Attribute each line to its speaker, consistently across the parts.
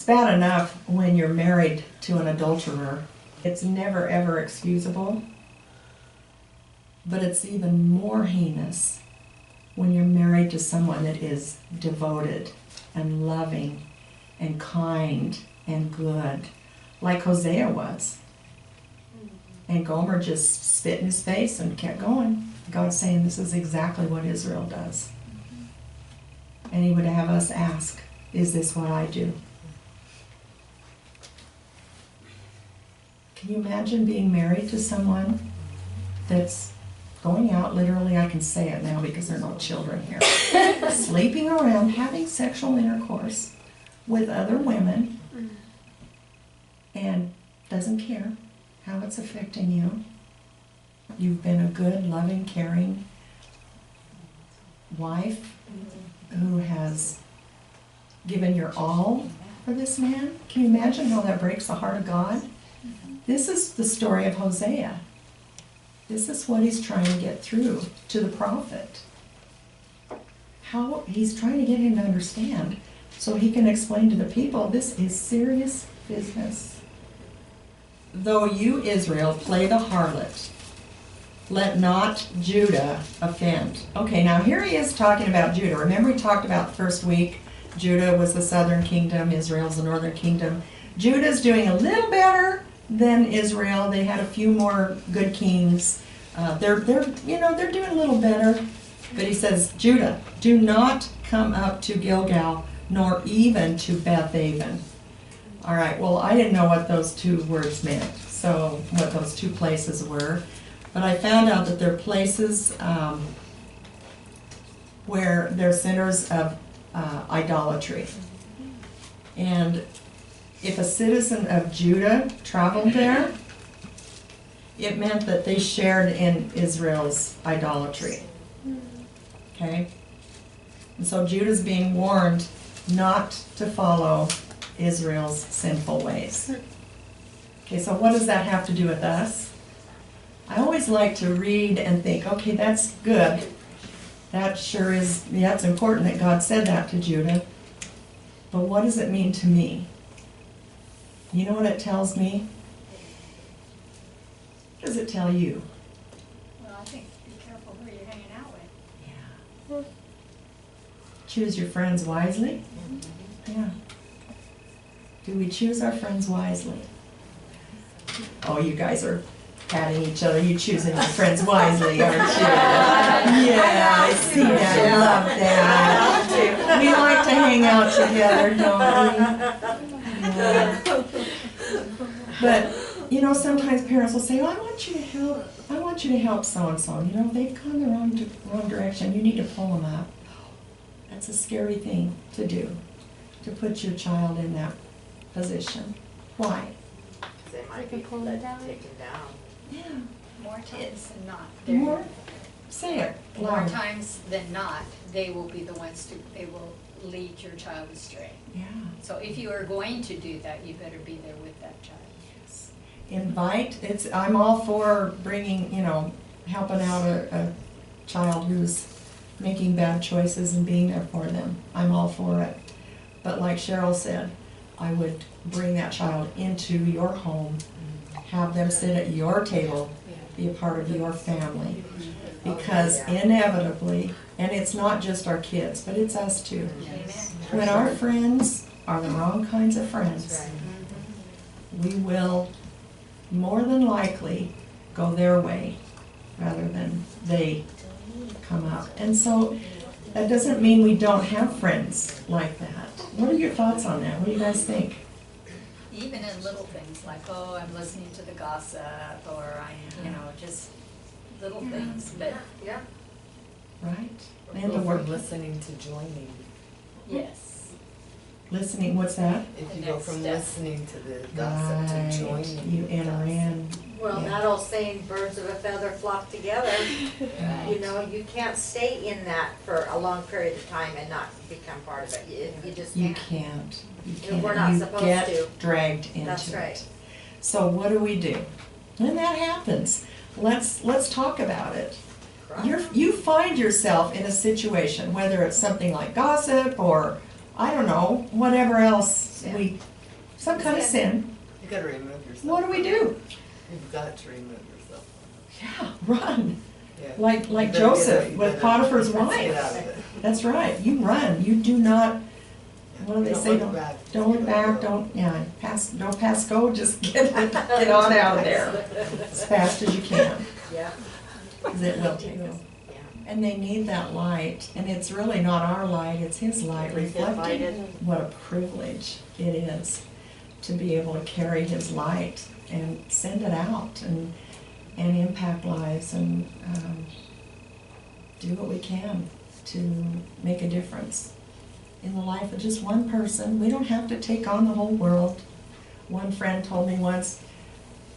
Speaker 1: It's bad enough when you're married to an adulterer. It's never ever excusable. But it's even more heinous when you're married to someone that is devoted and loving and kind and good, like Hosea was. And Gomer just spit in his face and kept going. God's saying this is exactly what Israel does. And he would have us ask, is this what I do? Can you imagine being married to someone that's going out, literally, I can say it now because there are no children here, sleeping around, having sexual intercourse with other women, and doesn't care how it's affecting you? You've been a good, loving, caring wife who has given your all for this man. Can you imagine how that breaks the heart of God? This is the story of Hosea. This is what he's trying to get through to the prophet. How he's trying to get him to understand so he can explain to the people, this is serious business. Though you, Israel, play the harlot, let not Judah offend. Okay, now here he is talking about Judah. Remember he talked about the first week, Judah was the southern kingdom, Israel's the northern kingdom. Judah's doing a little better than Israel. They had a few more good kings. They're doing a little better. But he says, Judah, do not come up to Gilgal, nor even to Beth-aven. All right, well, I didn't know what those two words meant, so what those two places were. But I found out that they're places where they're centers of idolatry. And if a citizen of Judah traveled there, it meant that they shared in Israel's idolatry. Okay? And so Judah's being warned not to follow Israel's sinful ways. Okay, so what does that have to do with us? I always like to read and think, okay, that's good. That sure is, yeah, it's important that God said that to Judah. But what does it mean to me? You know what it tells me? What does it tell you?
Speaker 2: Well, I think be careful who you're hanging out with.
Speaker 1: Yeah. Choose your friends wisely? Yeah. Do we choose our friends wisely? Oh, you guys are patting each other. You choosing your friends wisely, aren't you? Yeah, I see that. I love that. We like to hang out together, don't we? Yeah. But, you know, sometimes parents will say, oh, I want you to help so-and-so. You know, they've gone the wrong direction. You need to pull them up. That's a scary thing to do, to put your child in that position. Why?
Speaker 3: They might be taken down.
Speaker 1: Yeah.
Speaker 2: More times than not.
Speaker 1: More? Say it.
Speaker 2: More
Speaker 1: Loud.
Speaker 2: times than not, they will be the ones they will lead your child astray.
Speaker 1: Yeah.
Speaker 2: So if you are going to do that, you better be there with that child.
Speaker 1: Yes. Invite. I'm all for bringing, helping out a child who's making bad choices and being there for them. I'm all for it. But like Cheryl said, I would bring that child into your home, have them sit at your table, be a part of your family. Because inevitably, and it's not just our kids, but it's us too. When our friends are the wrong kinds of friends, we will more than likely go their way rather than they come up. And so that doesn't mean we don't have friends like that. What are your thoughts on that? What do you guys think?
Speaker 2: Even in little things like, oh, I'm listening to the gossip, or I'm, just little things, but
Speaker 3: Yeah.
Speaker 1: Right? And
Speaker 4: And
Speaker 1: the
Speaker 4: the
Speaker 1: word
Speaker 4: word listening to joining.
Speaker 2: yes.
Speaker 1: listening, what's that?
Speaker 4: If
Speaker 2: The
Speaker 4: you go
Speaker 2: next
Speaker 4: from
Speaker 2: step.
Speaker 4: listening to the gossip to joining.
Speaker 1: You enter in.
Speaker 3: Well,
Speaker 1: Yeah.
Speaker 3: that old saying, birds of a feather flock together.
Speaker 1: Right.
Speaker 3: You know, you can't stay in that for a long period of time and not become part of it. You just
Speaker 1: You
Speaker 3: can't.
Speaker 1: can't. You
Speaker 3: And
Speaker 1: can't.
Speaker 3: we're not
Speaker 1: You
Speaker 3: supposed
Speaker 1: get
Speaker 3: to.
Speaker 1: dragged into
Speaker 3: That's
Speaker 1: it.
Speaker 3: right.
Speaker 1: So what do we do? When that happens, let's talk about it. You find yourself in a situation, whether it's something like gossip or, I don't know, whatever else some kind of sin.
Speaker 4: You gotta remove yourself.
Speaker 1: What do we do?
Speaker 4: You've got to remove yourself.
Speaker 1: Yeah, run.
Speaker 4: Yeah.
Speaker 1: Like
Speaker 4: You better
Speaker 1: Joseph
Speaker 4: get it. You
Speaker 1: with
Speaker 4: better
Speaker 1: Potiphar's
Speaker 4: Get out
Speaker 1: wife.
Speaker 4: of it.
Speaker 1: That's right. You run. You do not, what do they
Speaker 4: Don't
Speaker 1: say?
Speaker 4: look back.
Speaker 1: Don't look back, don't pass go, just get on out of there as fast as you can,
Speaker 3: Yeah,
Speaker 1: 'cause it will take us.
Speaker 3: yeah.
Speaker 1: And they need that light, and it's really not our light, it's His light
Speaker 3: He's
Speaker 1: reflecting.
Speaker 3: invited.
Speaker 1: What a privilege it is to be able to carry His light and send it out and impact lives and do what we can to make a difference in the life of just one person. We don't have to take on the whole world. One friend told me once,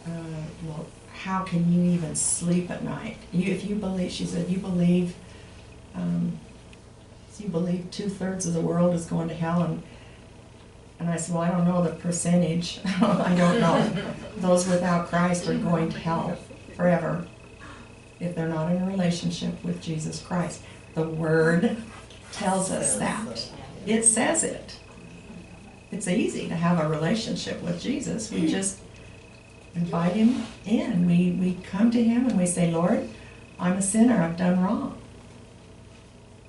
Speaker 1: well, how can you even sleep at night? If you believe, she said, you believe 2/3 of the world is going to hell, and I said, well, I don't know the percentage. I don't know. Those without Christ are going to hell forever if they're not in a relationship with Jesus Christ. The Word tells us that. It says it. It's easy to have a relationship with Jesus. We just invite Him in. We come to Him and we say, Lord, I'm a sinner. I've done wrong.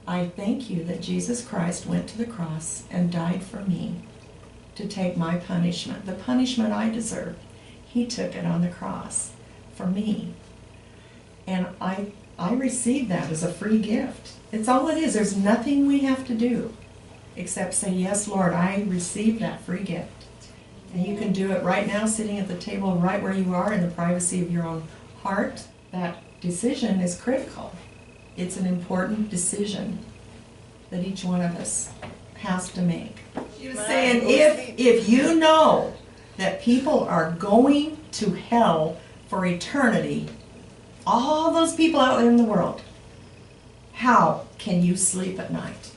Speaker 1: I thank you that Jesus Christ went to the cross and died for me to take my punishment, the punishment I deserve. He took it on the cross for me. And I received that as a free gift. It's all it is. There's nothing we have to do except say, yes, Lord, I received that free gift. And you can do it right now, sitting at the table right where you are in the privacy of your own heart. That decision is critical. It's an important decision that each one of us has to make. She was saying, if you know that people are going to hell for eternity, all those people out there in the world, how can you sleep at night?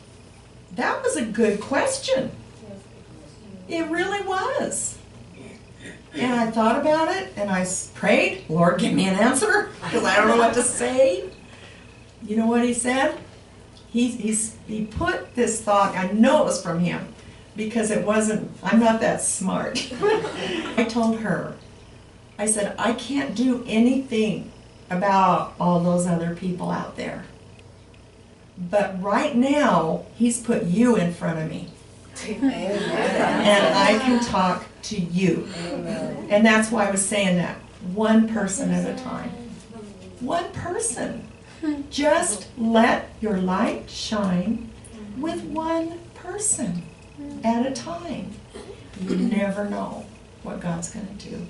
Speaker 1: That was a good question. It really was. And I thought about it, and I prayed, Lord, give me an answer, because I don't know what to say. You know what He said? He put this thought, I know it was from Him, because it wasn't, I'm not that smart. I told her, I said, I can't do anything about all those other people out there. But right now, He's put you in front of me. And I can talk to you. And that's why I was saying that. One person at a time. One person. Just let your light shine with one person at a time. You never know what God's going to do.